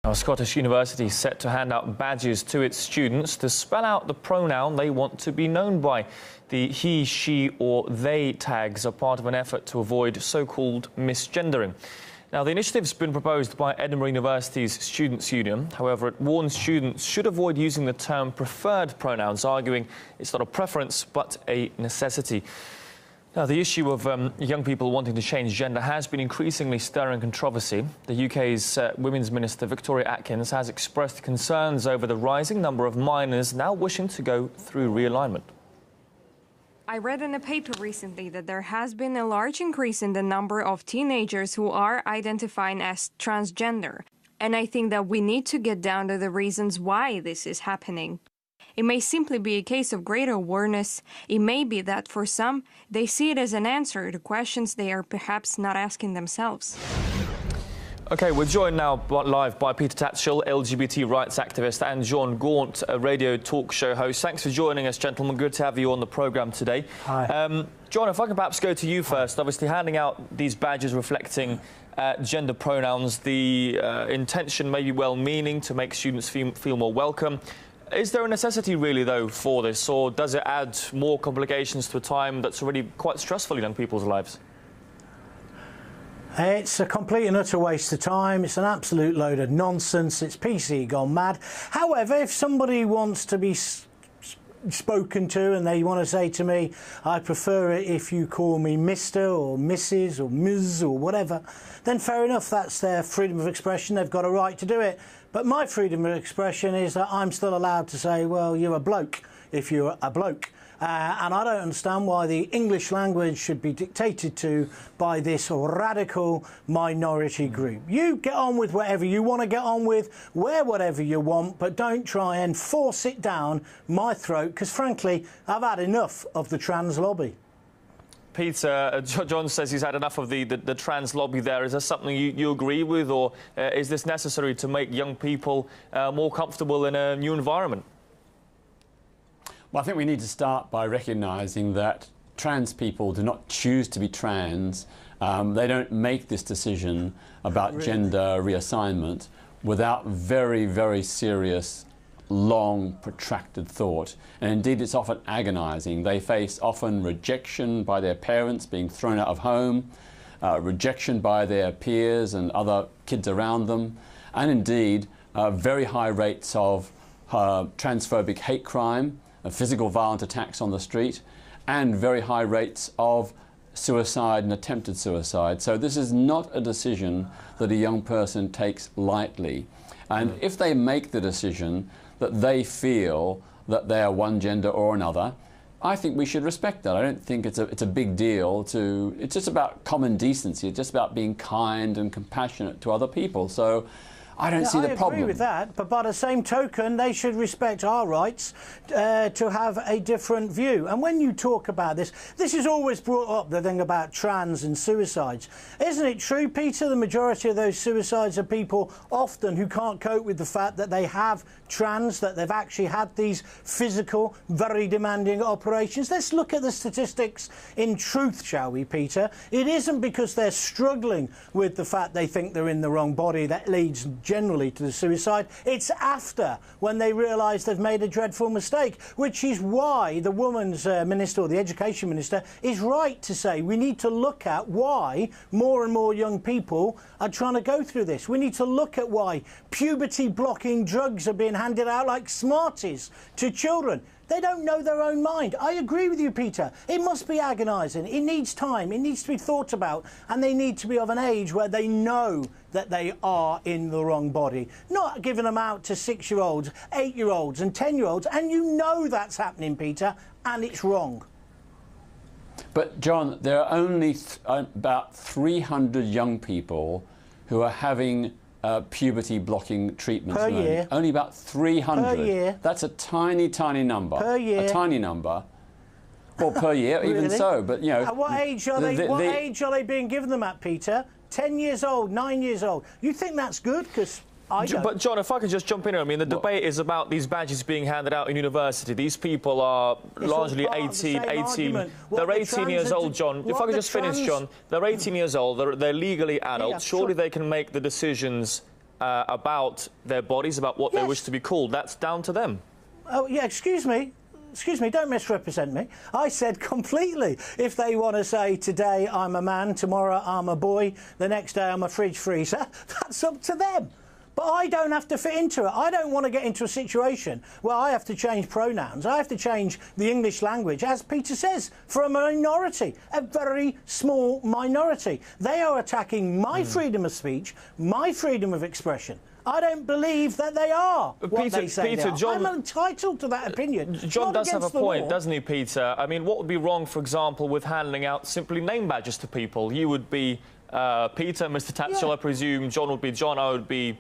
A Scottish university is set to hand out badges to its students to spell out the pronoun they want to be known by. The he, she or they tags are part of an effort to avoid so-called misgendering. Now, the initiative's been proposed by Edinburgh University's Students' Union. However, it warns students should avoid using the term preferred pronouns, arguing it's not a preference but a necessity. Now, the issue of young people wanting to change gender has been increasingly stirring controversy. The UK's Women's Minister Victoria Atkins has expressed concerns over the rising number of minors now wishing to go through realignment. I read in a paper recently that there has been a large increase in the number of teenagers who are identifying as transgender. And I think that we need to get down to the reasons why this is happening. It may simply be a case of greater awareness. It may be that for some, they see it as an answer to questions they are perhaps not asking themselves. OK, we're joined now live by Peter Tatchell, LGBT rights activist, and John Gaunt, a radio talk show host. Thanks for joining us, gentlemen. Good to have you on the programme today. Hi. John, if I can perhaps go to you first. Obviously, handing out these badges reflecting gender pronouns, the intention may be well-meaning to make students feel more welcome. Is there a necessity, really, though, for this, or does it add more complications to a time that's already quite stressful in young people's lives? It's a complete and utter waste of time. It's an absolute load of nonsense. It's PC gone mad. However, if somebody wants to be spoken to and they want to say to me, I prefer it if you call me Mr. or Mrs. or Ms. or whatever, then fair enough, that's their freedom of expression. They've got a right to do it. But my freedom of expression is that I'm still allowed to say, well, you're a bloke if you're a bloke. And I don't understand why the English language should be dictated to by this radical minority group. You get on with whatever you want to get on with, wear whatever you want, but don't try and force it down my throat, because frankly, I've had enough of the trans lobby. Peter, John says he's had enough of the trans lobby there. Is that something you agree with, or is this necessary to make young people more comfortable in a new environment? Well, I think we need to start by recognising that trans people do not choose to be trans. They don't make this decision about gender reassignment without very, very serious, long, protracted thought. And indeed, it's often agonising. They face often rejection by their parents, being thrown out of home, rejection by their peers and other kids around them, and indeed, very high rates of transphobic hate crime, physical violent attacks on the street, and very high rates of suicide and attempted suicide. So this is not a decision that a young person takes lightly. And if they make the decision that they feel that they are one gender or another, I think we should respect that. I don't think it's a big deal to... It's just about common decency. It's just about being kind and compassionate to other people. So I don't see the problem. I agree with that, but by the same token, they should respect our rights to have a different view. And when you talk about this is always brought up, the thing about trans and suicides. Isn't it true, Peter, the majority of those suicides are people often who can't cope with the fact that they have trans, that they've actually had these physical, very demanding operations? Let's look at the statistics in truth, shall we, Peter? It isn't because they're struggling with the fact they think they're in the wrong body that leads generally to the suicide. It's after, when they realise they've made a dreadful mistake, which is why the Women's Minister, or the Education Minister, is right to say we need to look at why more and more young people are trying to go through this. We need to look at why puberty-blocking drugs are being handed out like Smarties to children. They don't know their own mind. I agree with you, Peter. It must be agonising. It needs time. It needs to be thought about. And they need to be of an age where they know that they are in the wrong body. Not giving them out to 6-year-olds, 8-year-olds and 10-year-olds. And you know that's happening, Peter, and it's wrong. But, John, there are only about 300 young people who are having puberty-blocking treatments per year. Only about 300. Per year. That's a tiny, tiny number. Per year. A tiny number. Well, per year, Really? even so. But you know, at what age are they? What age are they being given them at, Peter? 10 years old, 9 years old. You think that's good? Because I don't. But, John, if I could just jump in here, I mean, the debate is about these badges being handed out in university. These people are largely 18. They're 18 years old, John. If I could just finish, John. They're 18 years old. They're legally adults. Yeah, Surely sure. they can make the decisions about their bodies, about what they wish to be called. That's down to them. Oh, yeah, excuse me, don't misrepresent me. I said completely. If they want to say today I'm a man, tomorrow I'm a boy, the next day I'm a fridge freezer, that's up to them. But I don't have to fit into it. I don't want to get into a situation where I have to change pronouns. I have to change the English language, as Peter says, for a minority, a very small minority. They are attacking my freedom of speech, my freedom of expression. I don't believe that they are what they say they are. John, I'm entitled to that opinion. John does have a point, doesn't he, Peter? I mean, what would be wrong, for example, with handing out simply name badges to people? You would be Peter, Mr. Tatchell, I presume. John would be John. I would be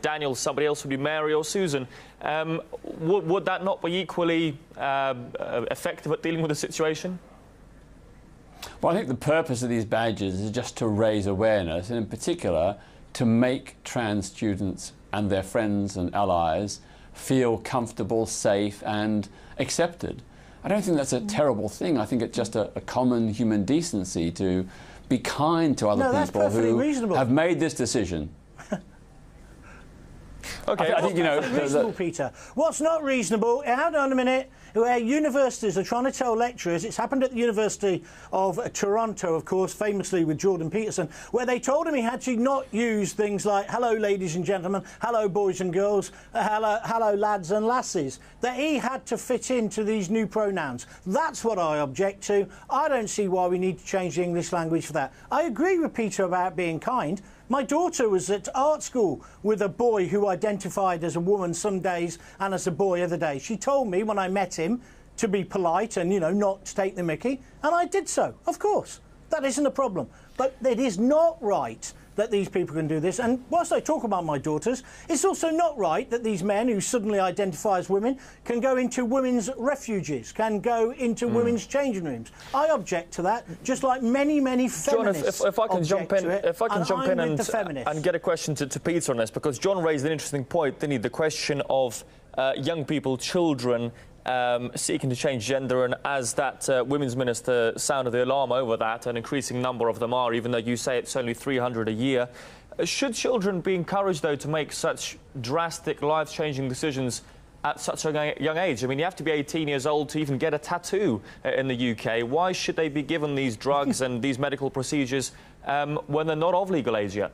Daniel. Somebody else would be Mary or Susan. Would that not be equally effective at dealing with the situation? Well, I think the purpose of these badges is just to raise awareness, and in particular to make trans students and their friends and allies feel comfortable, safe and accepted. I don't think that's a terrible thing. I think it's just a common human decency to be kind to other people who have made this decision. Okay, I think, you know, reasonable, Peter. What's not reasonable? Hold on a minute. Where universities are trying to tell lecturers, it's happened at the University of Toronto, of course, famously with Jordan Peterson, where they told him he had to not use things like hello, ladies and gentlemen, hello, boys and girls, hello, lads and lasses, that he had to fit into these new pronouns. That's what I object to. I don't see why we need to change the English language for that. I agree with Peter about being kind. My daughter was at art school with a boy who identified as a woman some days and as a boy other days. She told me when I met him to be polite and, you know, not to take the mickey, and I did so, of course. That isn't a problem. But it is not right that these people can do this. And whilst I talk about my daughters, it's also not right that these men who suddenly identify as women can go into women's refuges, can go into women's changing rooms. I object to that, just like many, many feminists. John, if I can jump in, and get a question to Peter on this, because John raised an interesting point, didn't he? The question of young people, children, seeking to change gender, and as that women's minister sounded the alarm over that, an increasing number of them are, even though you say it's only 300 a year. Should children be encouraged, though, to make such drastic, life-changing decisions at such a young age? I mean, you have to be 18 years old to even get a tattoo in the UK. Why should they be given these drugs and these medical procedures when they're not of legal age yet?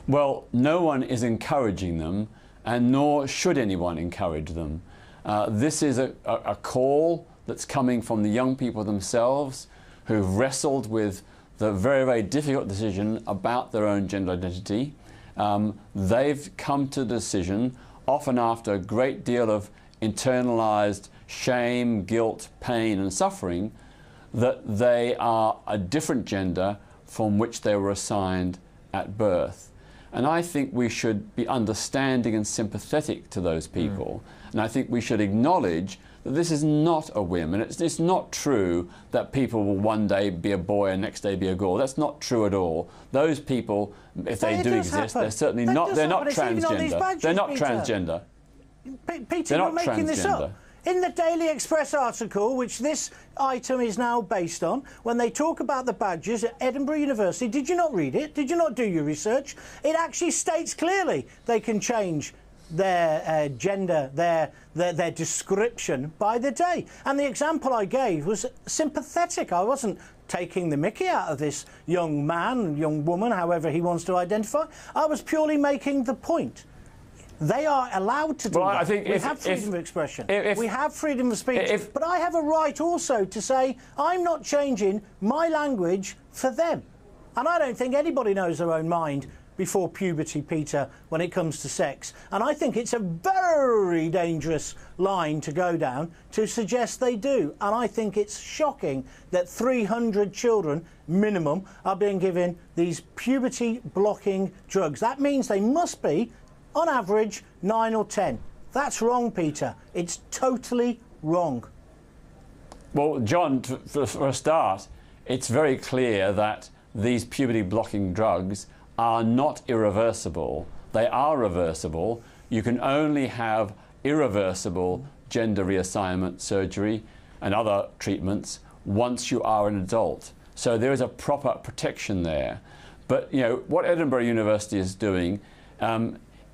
Well, no one is encouraging them, and nor should anyone encourage them. This is a call that's coming from the young people themselves who've wrestled with the very, very difficult decision about their own gender identity. They've come to the decision, often after a great deal of internalised shame, guilt, pain and suffering, that they are a different gender from which they were assigned at birth. And I think we should be understanding and sympathetic to those people. And I think we should acknowledge that this is not a whim. And it's not true that people will one day be a boy and next day be a girl. That's not true at all. Those people, if they do exist, they're certainly not, they're not transgender. They're not transgender. Peter, you're making this up. In the Daily Express article, which this item is now based on, when they talk about the badges at Edinburgh University, did you not read it? Did you not do your research? It actually states clearly they can change their gender, their description by the day. And the example I gave was sympathetic. I wasn't taking the mickey out of this young man, young woman, however he wants to identify. I was purely making the point. They are allowed to do that. I think we have freedom of expression. We have freedom of speech. But I have a right also to say I'm not changing my language for them. And I don't think anybody knows their own mind before puberty, Peter, when it comes to sex. And I think it's a very dangerous line to go down to suggest they do. And I think it's shocking that 300 children, minimum, are being given these puberty-blocking drugs. That means they must be, on average, 9 or 10. That's wrong, Peter. It's totally wrong. Well, John, for a start, it's very clear that these puberty-blocking drugs are not irreversible. They are reversible. You can only have irreversible gender reassignment surgery and other treatments once you are an adult. So there is a proper protection there. But, you know, what Edinburgh University is doing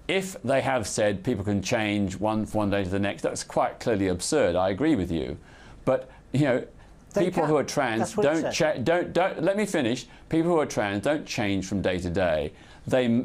If they have said people can change from one day to the next, that's quite clearly absurd. I agree with you, but you know, people who are trans don't. Let me finish. People who are trans don't change from day to day.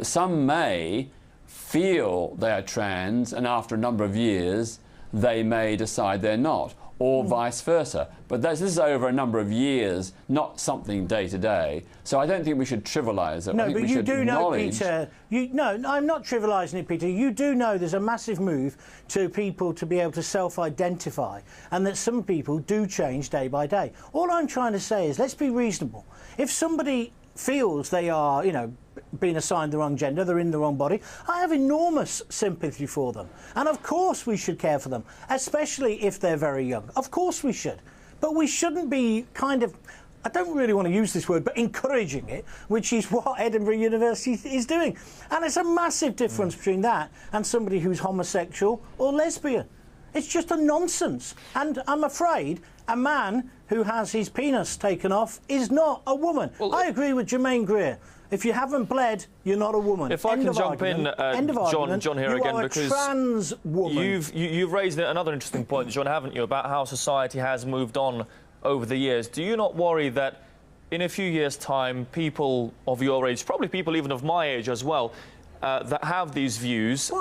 Some may feel they are trans, and after a number of years, they may decide they're not, or vice versa. But this is over a number of years, not something day to day. So I don't think we should trivialise it. No, I think but we you should do know, acknowledge... Peter. No, I'm not trivialising it, Peter. You do know there's a massive move to people to be able to self-identify, and that some people do change day by day. All I'm trying to say is, let's be reasonable. If somebody feels they are, you know, being assigned the wrong gender, they're in the wrong body, I have enormous sympathy for them. And of course we should care for them, especially if they're very young. Of course we should. But we shouldn't be kind of, I don't really want to use this word, but encouraging it, which is what Edinburgh University is doing. And it's a massive difference between that and somebody who's homosexual or lesbian. It's just a nonsense. And I'm afraid a man who has his penis taken off is not a woman. Well, I agree with Jermaine Greer. If you haven't bled, you're not a woman. If I can jump in, John here again, because trans woman. You've raised another interesting point, John, haven't you, about how society has moved on over the years. Do you not worry that in a few years' time, people of your age, probably people even of my age as well, that have these views,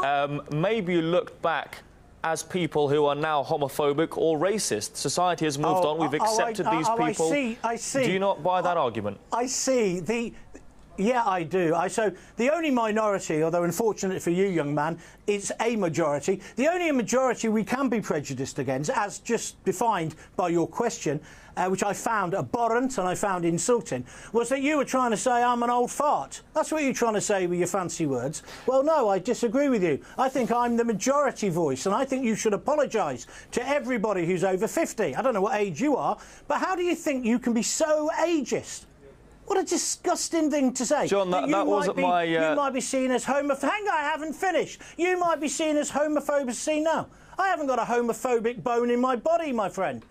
maybe looked back as people who are now homophobic or racist? Society has moved on. We've accepted these people. I see. Do you not buy that argument? I see. Yeah, I do. So the only minority, although unfortunate for you, young man, it's a majority. The only majority we can be prejudiced against, as just defined by your question, which I found abhorrent and I found insulting, was that you were trying to say I'm an old fart. That's what you're trying to say with your fancy words. Well, no, I disagree with you. I think I'm the majority voice, and I think you should apologise to everybody who's over 50. I don't know what age you are, but how do you think you can be so ageist? What a disgusting thing to say. John, that wasn't my... You might be seen as homophobic. Hang on, I haven't finished. You might be seen as homophobic. See now, I haven't got a homophobic bone in my body, my friend.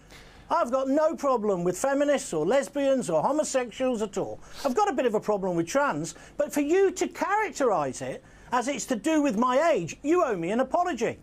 I've got no problem with feminists or lesbians or homosexuals at all. I've got a bit of a problem with trans, but for you to characterise it as it's to do with my age, you owe me an apology.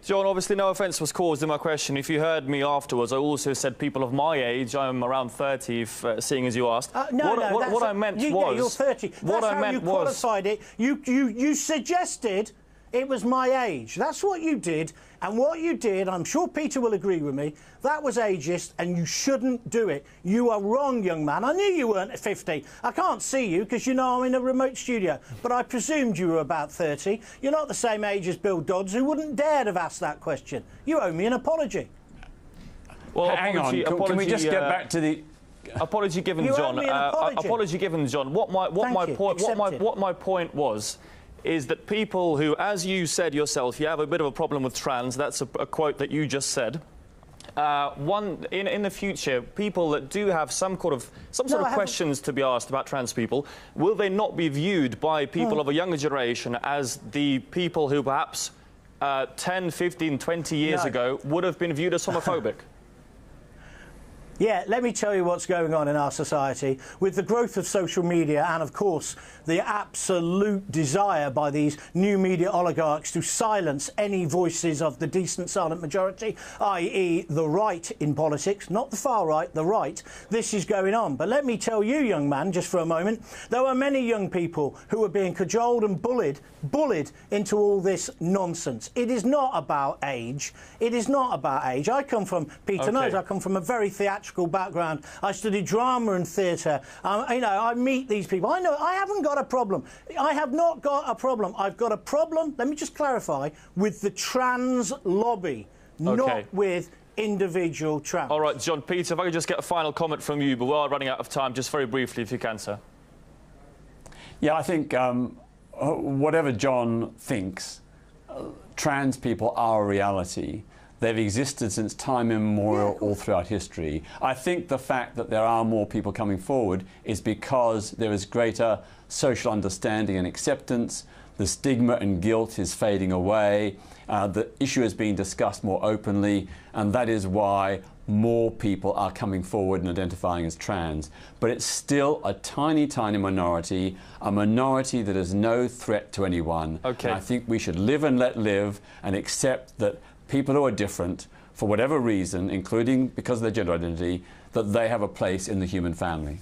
John, obviously no offence was caused in my question. If you heard me afterwards, I also said people of my age. I'm around 30, seeing as you asked. What I meant was... You're 30. That's how you qualified it. You suggested it was my age. That's what you did. And what you did, I'm sure Peter will agree with me, that was ageist, and you shouldn't do it. You are wrong, young man. I knew you weren't 50. I can't see you because you know I'm in a remote studio, but I presumed you were about 30. You're not the same age as Bill Dodds, who wouldn't dare have asked that question. You owe me an apology. Well, hang on. Can we just get back to the... Apology given, John. Apology given, John. What my point was is that people who, as you said yourself, you have a bit of a problem with trans. That's a quote that you just said. In the future, people that do have some sort of questions to be asked about trans people, will they not be viewed by people of a younger generation as the people who perhaps 10, 15, 20 years ago would have been viewed as homophobic? Yeah, let me tell you what's going on in our society. With the growth of social media and, of course, the absolute desire by these new media oligarchs to silence any voices of the decent silent majority, i.e. the right in politics, not the far right, the right, this is going on. But let me tell you, young man, just for a moment, there were many young people who were being cajoled and bullied into all this nonsense. It is not about age. It is not about age. I come from, Peter knows, I come from a very theatrical background. I studied drama and theatre. You know, I meet these people. I know I haven't got a problem. I have not got a problem. I've got a problem, let me just clarify, with the trans lobby, not with individual trans. All right, John, Peter, if I could just get a final comment from you, but we are running out of time, just very briefly, if you can, sir. Yeah, I think whatever John thinks, trans people are a reality. They've existed since time immemorial, all throughout history. I think the fact that there are more people coming forward is because there is greater social understanding and acceptance. the stigma and guilt is fading away, the issue is being discussed more openly, and that is why more people are coming forward and identifying as trans. But it's still a tiny, tiny minority, a minority that is no threat to anyone. Okay. And I think we should live and let live and accept that people who are different, for whatever reason, including because of their gender identity, that they have a place in the human family.